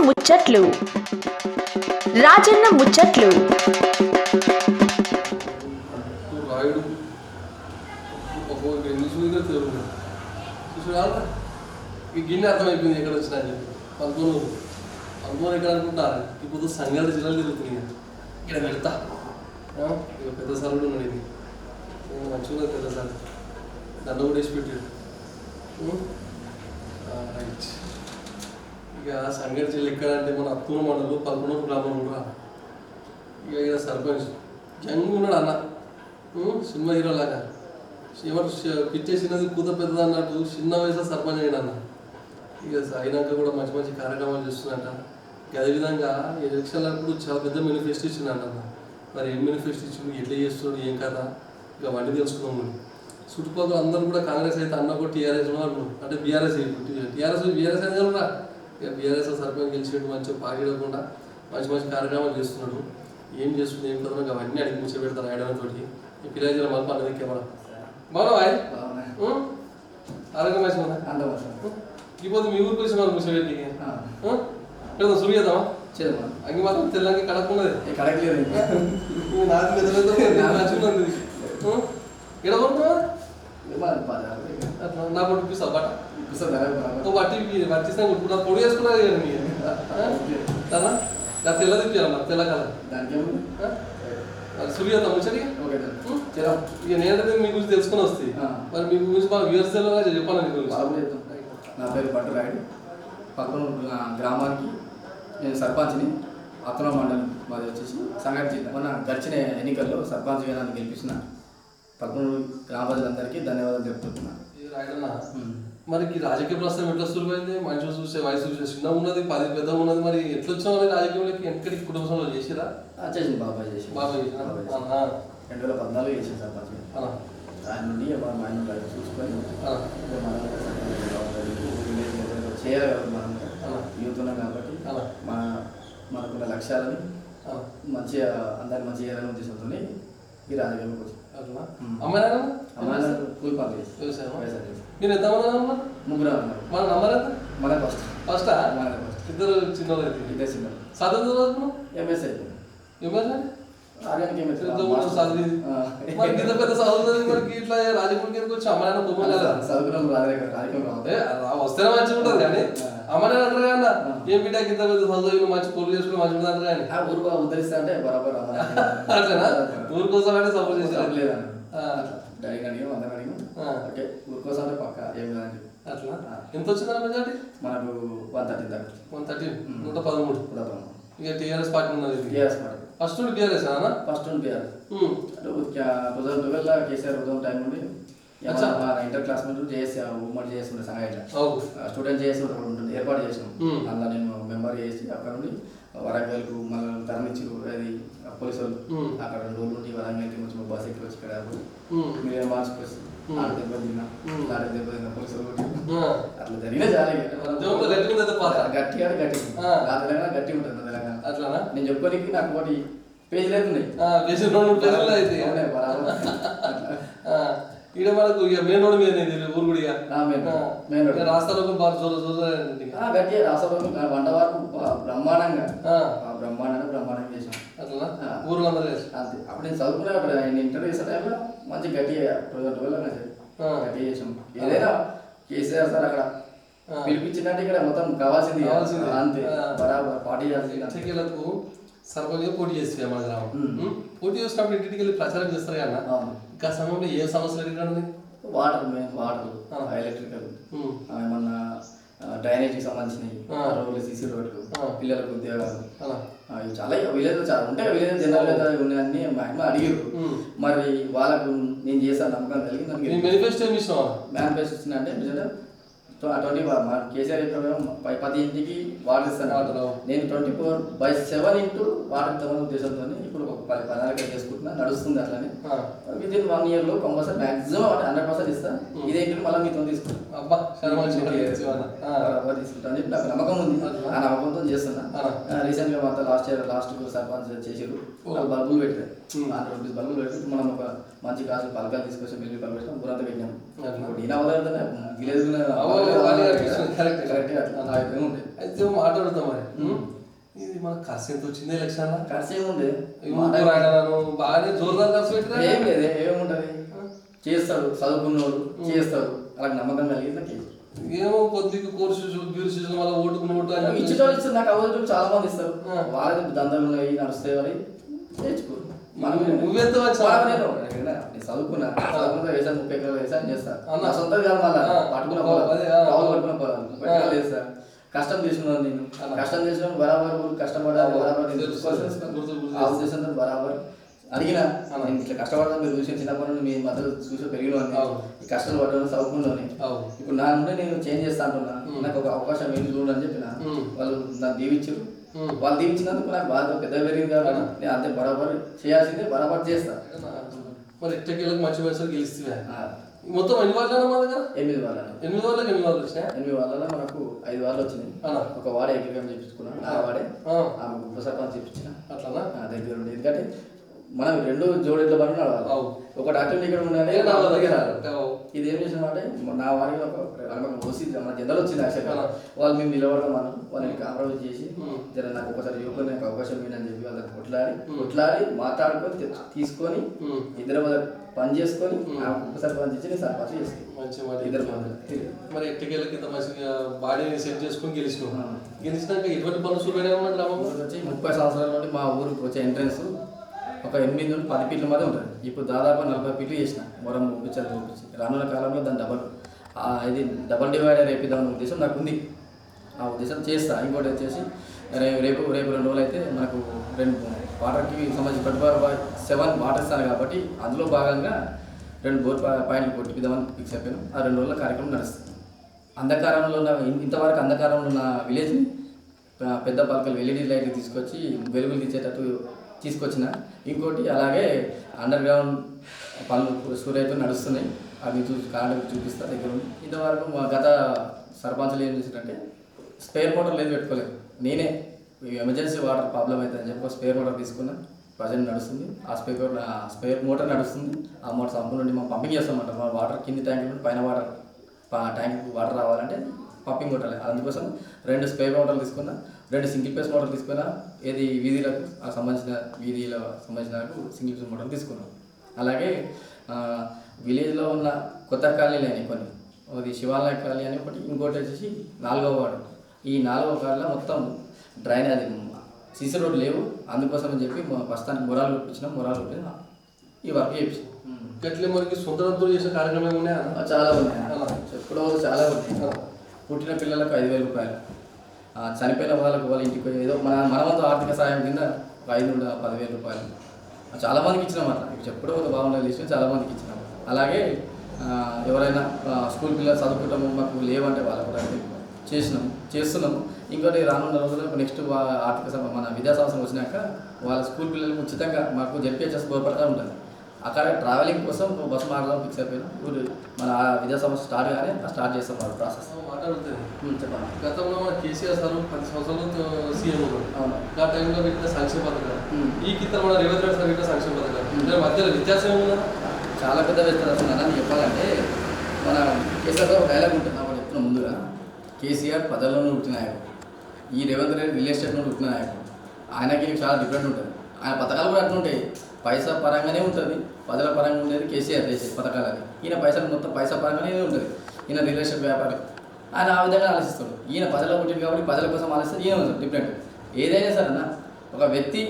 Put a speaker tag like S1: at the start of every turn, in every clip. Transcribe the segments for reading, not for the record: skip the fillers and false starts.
S1: ముచ్చట్లు రాజన్న ముచ్చట్లు
S2: రాయుడు ఇంగ్లీష్ తెలుగు చూసారా ఈ గిన్నె అర్థమైపోయింది ఎక్కడ వచ్చినా అని పద్మూరు ఎక్కడ అనుకుంటారు ఇప్పుడు సంఘాలు జిల్లాలు తిరుగుతున్నాయి ఇక్కడ వెళ్తా ఇక పెద్ద సార్ కూడా ఉన్నాడు ఇది మంచిగా పెద్ద సార్ దండ కూడా వేసి పెట్టాడు రైట్ ఇక సంఘాల జిల్లా ఎక్కడ అంటే మన అత్తూరు మండలు 11 గ్రామం కూడా ఇక ఇక్కడ సర్పంచ్ జంగు ఉన్నాడు అన్న సినిమా హీరో లాగా ఎవరు పిచ్చేసినది కూత పెద్దది అన్నట్టు చిన్న వయసులో సర్పంచ్ అయ్యాడు అన్న ఇక అయినాక కూడా మంచి మంచి కార్యక్రమాలు చేస్తున్నట్ట అదేవిధంగా ఎలక్షన్లప్పుడు చాలా పెద్ద మేనిఫెస్టో ఇచ్చిందంట అన్న మరి ఏం మేనిఫెస్టో ఇచ్చిండు ఎట్లా చేస్తున్నాడు ఏం కదా ఇక వండి తెలుసుకున్నాము చుట్టుపక్కల అందరూ కూడా కాంగ్రెస్ అయితే అన్న కూడా టీఆర్ఎస్ వాళ్ళు అంటే బీఆర్ఎస్ బీఆర్ఎస్ అయితే కూడా ఇక బీఆర్ఎస్ సర్పంచ్ గెలిచేట్టు మంచిగా పాకిడకుండా మంచి మంచి కార్యక్రమాలు చేస్తున్నాడు ఏం చేస్తుంది ఏం కదా అవన్నీ అడిగి ముచ్చ పెడతారు ఆయనతోటి ఈ పిల్లలు మళ్ళీ అన్నది కెమెరా బాగున్నావా ఆరోగ్యం మంచిగా ఇప్పుడు మీ ఊరికి వచ్చి మనం ముచ్చ పెట్టి పెడతాం సురు చేద్దామా అంగి మాత్రం తెల్లంగా కడక్కున్నది
S3: కడకలేదు
S2: నాకు పెద్ద మంచిగా ఎక్కడ అట్లా నా పొట్టు పిస్తావు బట్ట పట్టిస్తా ఇప్పుడు పొడి వేసుకున్నది కదా నా తెల్ల తిప్పాను తెల్ల కలర్ సురు చేద్దాం ముచ్చటి ఇక నేనంటే మీ గురించి తెలుసుకొని వస్తాయి మరి మీ గురించి బాగా వ్యూవర్స్ చెప్పాను మీ గురించి
S3: నా పేరు పట్టు రాయుడు పక్కన గ్రామానికి నేను సర్పంచ్ని అత్తన మండలం మాది వచ్చేసి సంగారెడ్డి జిల్లా మన గడిచిన ఎన్నికల్లో సర్పంచ్ గారిని గెలిపించిన పక్కన గ్రామ ప్రజలందరికీ ధన్యవాదాలు తెలుపుతున్నాను.
S2: రాయడన్నా మరి రాజకీయ ప్రస్తుతం ఎట్లా సులువైంది మనుషులు చూసే వయసు చూసే చిన్న ఉన్నది 10 పెద్ద ఉన్నది మరి ఎట్లా వచ్చామని రాజకీయంలోకి ఎక్కడికి కుటుంబంలో చేసిరా
S3: చేసింది బాబాయ్ చేసి 2014 చేసింది సర్పంచ్ దాని నుండి మా ఆయన చూసుకొని చేయాలి మనం యూత్ ఉన్నాం కాబట్టి మనకున్న లక్ష్యాలని మంచిగా అందరిని మంచిగా చేయాలని ఉద్దేశంతో ఈ రాజకీయంలోకి వచ్చి
S2: అమ్మాయి
S3: కూలి పనులు
S2: మీరు ఎంతమంది
S3: ముగ్గురు ఉన్నారు.
S2: మన నంబర్ ఎంత
S3: మన ఫస్ట్
S2: ఇద్దరు చిన్న
S3: ఇద్దరు చిన్న
S2: చదువు
S3: ఎంఎస్ అయిపోయింది
S2: పెద్ద చదువుతుంది మరి ఇట్లా రాజకీయానికి వచ్చి అమ్మాయి వస్తేనే మంచిగా ఉంటుంది కానీ అమ్మాయి అంటారు కదా ఏం బిడ్డ కింద పెద్ద చదువు మంచి పొలు చేసుకుని మంచిగా అంటారు కానీ
S3: ఊరు ఉద్ధరిస్తా అంటే బరాబర్
S2: అట్లేనా ఊరి కోసం అంటే సపోర్ట్ చేసి
S3: లేదండి డాడీ అడిగాం అందరం అడిగాం ఓకే ఊరి కోసం అంటే పక్క ఏం కాదండి
S2: అట్లా ఎంత వచ్చిందా మెజార్టీ
S3: మనకు 113 దాకా
S2: 113 113 ఇక టీఆర్ఎస్ పార్టీ ఉన్నది
S3: టీఆర్ఎస్ పార్టీ
S2: ఫస్ట్ బీఆర్ఎస్ అన్న
S3: ఫస్ట్ బీఆర్ఎస్ అంటే 2012 కేసీఆర్ ఉదయం టైం నుండి ఇంటర్ క్లాస్ నుండి జేఎస్ ఉమ్మడి జేఎస్ ఉండే సంఘ స్టూడెంట్ జేఎస్ ఉంటుంది ఏర్పాటు చేసినాం అందులో నేను మెంబర్ చేసి అక్కడ నుండి వరంగల్కు మళ్ళీ తరలించారు అది పోలీసు వాళ్ళు అక్కడ 2 రోజుల నుండి వరంగల్కి వచ్చి బస్ ఎక్కి వచ్చి ఇక్కడ మీరు మార్చుకు వచ్చి ఆడ దెబ్బ తిన్నా లారీ దెబ్బ తిన్నా పోలీసు వాళ్ళు అట్లా జరిగినా చాలా గట్టిగా గట్టి తెలంగాణ గట్టి ఉంటుంది తెలంగాణ
S2: అట్లా నేను
S3: చెప్పుకోనికి నాకు ఒకటి పేజీలు అవుతున్నాయి
S2: ఇక్కడ మనకు ఇక మెయిన్ రోడ్ మీద ఊరు కూడా రాస్తాలో
S3: గట్టి రాస్తాలో వంట వరకు బ్రహ్మాండంగా చేసాం
S2: అట్లా ఊరు అందరూ
S3: అంతే అప్పుడు నేను చదువుకునే అక్కడ ఇంటర్వ్యూ చేసే టైంలో మంచి గట్టిగా 2012 గట్టిగా చేసాం ఏదైనా కేసీఆర్ సార్ అక్కడ పిలిపించిందంటే ఇక్కడ మొత్తం కావాల్సింది అంతే బరాబర్ పార్టీ
S2: చేయాల్సింది సర్పంచ్గా పోటీ చేస్తాయి మన గ్రామం పోటీ చేసినప్పుడు ఇంటికి వెళ్ళి ప్రచారం చేస్తారు కదా ఇంకా సమయంలో ఏ సమస్యలు ఎదుర్కొంది
S3: వాటర్ ఎలక్ట్రికల్ ఏమన్నా డ్రైనేజీకి సంబంధించినవి రోడ్లు సీసీ రోడ్లు పిల్లలకు ఉద్యోగాలు ఇవి చాలా విలేజ్ చాలా ఉంటాయి విలేజ్ జనరల్గా ఉన్నాయన్నీ మ్యాక్సిమం అడిగారు మరి వాళ్ళకు నేను చేస్తాను నమ్మకం కలిగి
S2: మేనిఫెస్టో
S3: ఇచ్చిన అంటే 20 కేసీఆర్ 10 ఇంటికి వాటర్ ఇస్తాను నేను 24/7 ఇంటూ వాటర్ ఇద్దామని ఉద్దేశంతో ఇప్పుడు ఒక 10 చేసుకుంటున్నా నడుస్తుంది అట్లానే వితిన్ 1 year కంపల్సరీ మాక్సిమం 100% ఇస్తాను ఇదే ఇంటి మళ్ళీ మీతో తీసుకుంటాను తీసుకుంటాను చెప్పి నాకు నమ్మకం ఉంది ఆ నమ్మకంతో చేస్తున్నా రీసెంట్ గా మాత్రం లాస్ట్ సర్పంచ్ చేసారు బల్బులు పెట్టారు 100 రూపీస్ బల్బులు పెట్టి మనం ఒక మంచి కాసు పలకాలు తీసుకొచ్చి మిల్లి పలక పెట్టాం ఊరంతా పెట్టినాం ఈయన విలేజ్
S2: అయితే మాట్లాడుతాం మరి. ఇది మన ఖర్చు ఎంత వచ్చింది ఎలక్షన్?
S3: ఖర్చు ఏముంది,
S2: బాగానే జోరుదారు ఖర్చు పెట్టినా.
S3: ఏం లేదు, ఏముంటది, చేస్తాడు చదువుకున్నోడు చేస్తాడు, అలా నమ్మకం కలిగి
S2: ఏమో కొద్దిగా కోర్సు బ్యూరు మళ్ళీ ఓటుకుని
S3: ఇచ్చేటోళ్ళు ఇస్తారు. నాకు అవసరం చాలా మంది ఇస్తారు, వాళ్ళకి దందాలు నడుస్తాయి వాళ్ళు నేర్చుకోరు.
S2: నువ్వెంత
S3: చదువుకున్నా వేసాను 30 ఎకరాలు వేసాను చేస్తాను. నా సొంతం కాదు, మళ్ళీ పట్టుకున్న పొలం చేస్తా. కష్టం తీసుకున్నాను నేను, కష్టం చేసిన బరాబర్ కష్టపడాలి, బరాబర్ ఆ ఉద్దేశంతో బరాబర్ అడిగినా నేను ఇట్లా కష్టపడతాను. మీరు చూసి చిన్నప్పటి నుండి మీ మద్దతు చూసి పెరిగిన ఈ కష్టాలు పడ్డాను చదువుకున్నాను. ఇప్పుడు నా నుండి నేను చేంజ్ చేస్తా అంటున్నా, నాకు ఒక అవకాశం ఏంటి చూడని చెప్పిన వాళ్ళు నన్ను దీవించారు. వాళ్ళు దీవించినందుకు నాకు బాగా పెద్ద పెరిగింది కాబట్టి నేను అంతే బరాబర్ చేయాల్సిందే, బరాబర్ చేస్తా.
S2: మరి ఎట్టకేళ్ళకి మంచి వయసులో గెలిస్తే మొత్తం ఎన్ని వాళ్ళ మా దగ్గర?
S3: 8 వాళ్ళ.
S2: 8 వాళ్ళకి ఎన్ని వాళ్ళు వచ్చినాయి?
S3: 8 వాళ్ళలో మనకు 5 వాళ్ళు వచ్చినాయి. ఒక వాడే ఏకీకరణ చేయించుకున్నాను, నా వాడే ఉప సర్పంచ్ చేయించిన
S2: అట్లా
S3: దగ్గర ఉండి. ఎందుకంటే మనం 2 జోడెట్ల బండి నడవాలి, ఒక డాక్టర్ ఇక్కడ ఉండాలి. ఇది ఏం చేసినామంటే నా వాడికి వచ్చి మన జనరల్ వచ్చింది యాక్చువల్గా. వాళ్ళు మేము నిలబడమన్నాం, వాళ్ళని కాంప్రమైజ్ చేసి జర నాకు ఒకసారి యువకులు నాకు అవకాశం ఏంటని చెప్పి వాళ్ళకి కొట్లాడి మాట్లాడుకొని తీసుకొని ఇద్దరు పని చేసుకొని ఒకసారి పని చేసి నేను సర్పంచ్ చేసుకున్నాను. ఇద్దరు
S2: మరి ఎట్టకేళ్ళకి ఇంత మంచిగా బాడీని సెట్ చేసుకొని గెలిచినాక ఎటువంటి పనులు సులువైనా ఉన్న గ్రామంలో
S3: వచ్చి 30 సంవత్సరాల నుండి మా ఊరికి వచ్చే ఎంట్రన్స్ ఒక 8 నుండి 10 ఫీట్ల మధ్య ఉంటుంది. ఇప్పుడు దాదాపు 40 ఫీట్లు చేసిన మొరం చూపించి రానున్న కాలంలో దాన్ని ఇది డబల్ డివైడర్ వేపిద్దామనే ఉద్దేశం నాకు ఉంది. ఆ ఉద్దేశం చేస్తా. ఇంకోటి వచ్చేసి రేపు 2 రోజులు అయితే మనకు 2 వాటర్కి సంబంధించి 7 వాటర్ ఇస్తాను కాబట్టి అందులో భాగంగా 2 బోర్ పాయింట్లు కొట్టిద్దామని ఫిక్స్ అయిపోయాను. ఆ 2 రోజుల కార్యక్రమం నడుస్తుంది. అంధకారంలో ఉన్న ఇంతవరకు అంధకారంలో ఉన్న విలేజ్ని పెద్ద పలకలు LED లైట్లు తీసుకొచ్చి వెలుగులు తీసేటట్టు తీసుకొచ్చిన. ఇంకోటి అలాగే అండర్ గ్రౌండ్ పనులు సూర్యతో నడుస్తున్నాయి, అవి కరెంట్ చూపిస్తా దగ్గర ఉంది. ఇంతవరకు మా గత సర్పంచ్లు ఏం చేశారంటే స్పేర్ మోటార్ లేదు పెట్టుకోలేదు. నేనే ఎమర్జెన్సీ వాటర్ ప్రాబ్లం అవుతుంది అని చెప్పి స్పేర్ మోటార్ తీసుకున్నా, ప్రజెంట్ నడుస్తుంది. ఆ స్పేర్ మోటార్ నడుస్తుంది. ఆ మోటార్ సంపూర్ణ నుండి మనం పంపింగ్ చేస్తామంట. మన వాటర్ కింది ట్యాంక్ నుండి పైన వాటర్ ట్యాంక్ వాటర్ రావాలంటే పంపింగ్ కొట్టాలి. అందుకోసం 2 స్పేర్ మోటార్లు తీసుకున్నా, 2 సింగిల్ ఫేస్ మోటార్లు తీసుకున్నా. ఏది వీధులకు సంబంధించిన సింగిల్ ఫేస్ మోటార్లు తీసుకున్నాం. అలాగే విలేజ్లో ఉన్న కొత్త కాలనీలు అయినాయి కొన్ని, అది శివాలయ కాలనీ అని ఒకటి, ఇంకోటి వచ్చేసి 4వ వార్డు. ఈ 4వ వార్డులో మొత్తం డ్రైనేజ్ సీసీ రోడ్లు లేవు. అందుకోసం అని చెప్పి ప్రస్తుతానికి మొరాలు కొట్టిన ఈ వర్క్ చేయించాం.
S2: గట్లే మనకి సొంతంతో చేసే కార్యక్రమం ఉన్నాయా?
S3: చాలా ఉన్నాయి, ఎప్పుడో చాలా ఉన్నాయి. పుట్టిన పిల్లలకు 5,000 రూపాయలు, చనిపోయిన వాళ్ళకు వాళ్ళ ఇంటికి ఏదో మన వంతు ఆర్థిక సాయం కింద 5 నుండి 10,000 రూపాయలు చాలామందికి ఇచ్చినామన్నమాట. ఇప్పుడు చెప్పుడో బాగుండే లిస్ట్ చాలామందికి ఇచ్చినాము. అలాగే ఎవరైనా స్కూల్ పిల్లలు చదువుకుంటాము మాకు లేవంటే వాళ్ళకు కూడా చేస్తున్నాము. ఇంకోటి రానున్న రోజుల్లో నెక్స్ట్ ఆర్థిక మన విద్యా సంవత్సరం వచ్చినాక వాళ్ళ స్కూల్ పిల్లలకు ఉచితంగా మాకు JPHS గోపడతా ఉంటుంది. అక్కడ ట్రావెలింగ్ కోసం బస్సు మాట్లాడడం ఫిక్స్ అయిపోయినా మన విద్యా సంవత్సరం స్టార్ట్ కానీ స్టార్ట్ చేస్తాం వాళ్ళ ప్రాసెస్.
S2: మాట్లాడుతుంది చెప్పండి. గతంలో మన కేసీఆర్ సార్ 10 సంవత్సరాలు సీఎం ఉన్నాడు. ఆ టైంలో పెట్టిన సంక్షేమ పథకాలు, ఈ కింద మన రేవంత్ రెడ్డి సార్ పెట్టిన సంక్షేమ పథకాలు మధ్యలో వ్యత్యాసం ఏముందా?
S3: చాలా పెద్ద వ్యత్యాసం అని చెప్పాలంటే మన కేసీఆర్ గారు డైలాగ్ ఉంటుంది అప్పుడు చెప్తున్నా ముందుగా. కేసీఆర్ ప్రజల్లోనూ పుట్టిన నాయకుడు, ఈ రేవంత్ రెడ్డి రియల్ ఎస్టేట్ నుండి పుట్టిన నాయకుడు. ఆయనకి చాలా డిఫరెంట్ ఉంటుంది. ఆయన పథకాలు కూడా అట్లుంటాయి, పైసా పరంగానే ఉంటుంది, ప్రజల పరంగా ఉండేది కేసీఆర్ చేసే పథకాలు. అది ఈయన పైసలు మొత్తం పైసా పరంగానే ఉంటుంది. ఈయన రియల్ ఎస్టేట్ వ్యాపారి, ఆయన ఆ విధంగా ఆలోచిస్తాడు. ఈయన ప్రజల పుట్టింది కాబట్టి ప్రజల కోసం ఆలోచిస్తాడు. ఈయన డిఫరెంట్. ఏదైనా సరే అన్న ఒక వ్యక్తి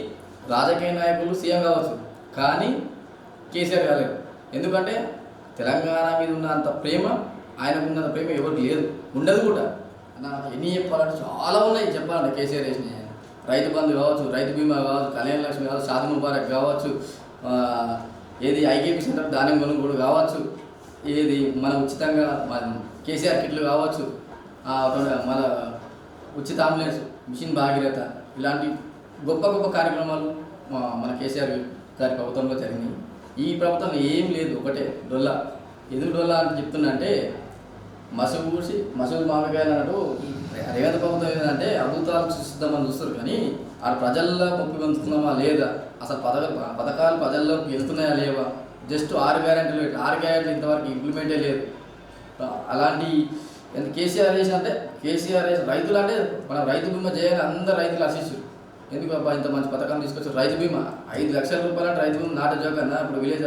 S3: రాజకీయ నాయకులు సీఎం కావచ్చు, కానీ కేసీఆర్ కాలేదు. ఎందుకంటే తెలంగాణ మీద ఉన్నంత ప్రేమ ఆయనకు ఉన్నంత ప్రేమ ఎవరికి లేదు, ఉండదు కూడా. ఎన్ని చెప్పాలంటే చాలా ఉన్నాయి చెప్పాలంటే. కేసీఆర్ వేసినాయి రైతు బంధు కావచ్చు, రైతు బీమా కావచ్చు, కళ్యాణ లక్ష్మి కావచ్చు, షాదీ ముబారక్ కావచ్చు, ఏది IKP సెంటర్ ధాన్యం కొనుగోలు కావచ్చు, ఏది మన ఉచితంగా కేసీఆర్ కిట్లు కావచ్చు, మన ఉచిత అంబులెన్స్ మిషన్ భాగీరథ, ఇలాంటి గొప్ప గొప్ప కార్యక్రమాలు మన కేసీఆర్ గారి ప్రభుత్వంలో జరిగినాయి. ఈ ప్రభుత్వంలో ఏం లేదు, ఒకటే డొల్లా. ఎందుకు డొల్లా అని చెప్తున్నా అంటే మసూదు మామిడికాయలు అన్నట్టు రేవంత్ ప్రభుత్వం ఏంటంటే అద్భుతాలు సృష్టిద్దామని చూస్తారు, కానీ ఆ ప్రజల్లో పంపి పంచుతున్నామా లేదా, అసలు పథకాలు ప్రజల్లోకి వెళ్తున్నాయా లేవా, జస్ట్ 6 గ్యారెంటీలు ఇంతవరకు ఇంప్లిమెంటే లేదు. అలాంటి ఎందుకు కేసీఆర్ చేసిన అంటే కేసీఆర్ రైతులు అంటే మనం రైతు బీమా చేయాలి, అందరు రైతులు ఆశించారు. ఎందుకు అబ్బా ఇంత మంచి పథకం తీసుకొచ్చారు. రైతు బీమా 5 లక్షల రూపాయలు అంటే రైతు బీమా నాట జోక్ అన్న. ఇప్పుడు విలేజ్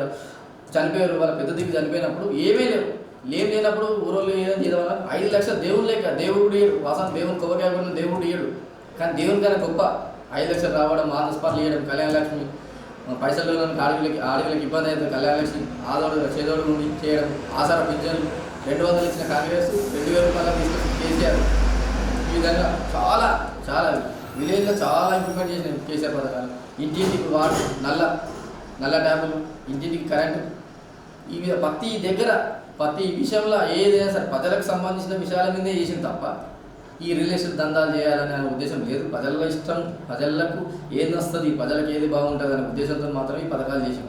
S3: చనిపోయారు, వాళ్ళ పెద్ద దిక్కు చనిపోయినప్పుడు ఏమీ లేవు, లేనప్పుడు ఊరోళ్ళు ఏం చేద్దామన్నా 5 లక్షలు దేవుడు లేక దేవుడు ఇయ్యడు, వాసన దేవుని కొబ్బరికాయ కూడా దేవుడు ఇయ్యడు. కానీ దేవుని కన్నా గొప్ప 5 లక్షలు రావడం, ఆంధ్రస్పాట్లు ఇవ్వడం, కళ్యాణ లక్ష్మి పైసలు ఆడవిలకి ఇబ్బంది అవుతుంది, కళ్యాణ లక్ష్మి ఆదోడు చేదోడు నుండి చేయడం, ఆసార పింఛన్లు 200 ఇచ్చిన కాంగ్రెస్ 2000 రూపాయలు తీసుకొచ్చిన కేసీఆర్. ఈ విధంగా చాలా చాలా విలేజ్లో చాలా ఇంప్రూవ్మెంట్ చేసిన కేసీఆర్ పథకాలు. ఇంటింటికి వాటర్, నల్ల ట్యాపులు, ఇంటింటికి కరెంటు, ఈ ప్రతి విషయంలో ఏదైనా సరే ప్రజలకు సంబంధించిన విషయాల మీదే చేసింది తప్ప ఈ రిలేషన్ దందాలు చేయాలనే ఉద్దేశం లేదు. ప్రజల ఇష్టం, ప్రజలకు ఏది వస్తుంది, ప్రజలకు ఏది బాగుంటుంది అనే ఉద్దేశంతో మాత్రమే ఈ పథకాలు చేసాం.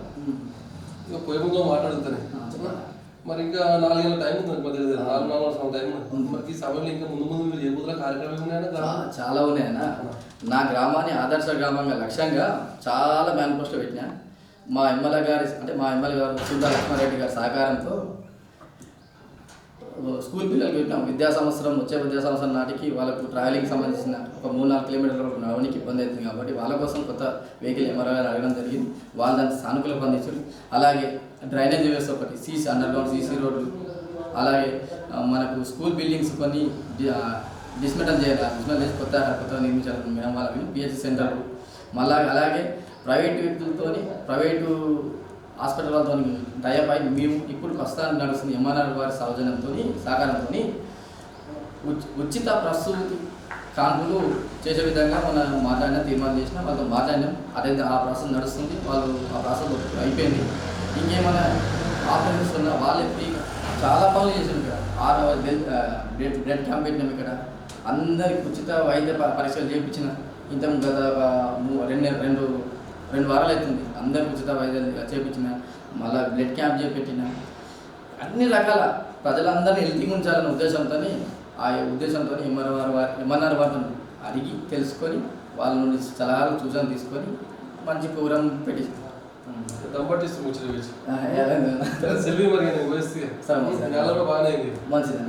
S2: ఇంకా పొయ్యితో మాట్లాడుతానే మరి ఇంకా 4 గంటల టైం ఉంది, మరి 4 టైం ఉంది. మరి ఈ సమయంలో ఇంకా ముందు మీరు ఏ బుద్ధుల కార్యక్రమాలు ఉన్నాయన్నా?
S3: చాలా ఉన్నాయన్న. నా గ్రామాన్ని ఆదర్శ గ్రామంగా లక్ష్యంగా చాలా మేనిఫెస్టో పెట్టినా. మా ఎమ్మెల్యే గారు సుందా లక్ష్మారెడ్డి గారి సహకారంతో స్కూల్ పిల్లలకి పెట్టినాం. వచ్చే విద్యా సంవత్సరం నాటికి వాళ్ళకు ట్రావెలింగ్ సంబంధించిన ఒక 3-4 కిలోమీటర్ల వరకు నడవడానికి ఇబ్బంది అవుతుంది కాబట్టి వాళ్ళ కోసం కొత్త వెహికల్ ఎంఆర్ఓ గారు అడగడం జరిగింది. వాళ్ళు దానికి సానుకూల స్పందించారు. అలాగే డ్రైనేజ్ వ్యవస్థ ఒకటి, అండర్గ్రౌండ్ సీసీ రోడ్లు, అలాగే మనకు స్కూల్ బిల్డింగ్స్ కొన్ని డిస్మెంటల్ చేసి కొత్తగా నిర్మించాలి మేడం వాళ్ళకి. పిహెచ్ సెంటర్లు, మళ్ళీ అలాగే ప్రైవేటు వ్యక్తులతో, ప్రైవేటు హాస్పిటల్ వాళ్ళతో టైఅప్ అయి మేము ఇప్పుడు ప్రస్తుతానికి నడుస్తుంది ఎంఆర్ఆర్ వారి సహకారంతో ఉచిత ప్రసూతి కాన్పులు చేసే విధంగా మనం తీర్మానం చేసినా వాళ్ళతో మాట్లాడినాం. అదే ఆ ప్రాసెస్ నడుస్తుంది, వాళ్ళు ఆ ప్రాసెస్ అయిపోయింది. ఇంకేమైనా ఆపరేషన్స్ ఉన్నా వాళ్ళే ఫ్రీగా చాలా పనులు చేసాం. ఇక్కడ బ్లడ్ క్యాంప్ పెట్టినాం. ఇక్కడ అందరికి ఉచిత వైద్య పరీక్షలు చేయించిన. ఇంత గత 2 వారాలు అవుతుంది అందరికి ఉచిత వైద్యాలు చేయించిన, మళ్ళీ బ్లడ్ క్యాంప్ చేపెట్టిన. అన్ని రకాల ప్రజలందరినీ హెల్తీగా ఉంచాలనే ఉద్దేశంతో ఎంఆర్ఆర్ వారిని అడిగి తెలుసుకొని వాళ్ళ నుండి సలహాలు సూచనలు తీసుకొని మంచి ప్రోగ్రాం పెట్టిస్తాం.
S2: మంచిది.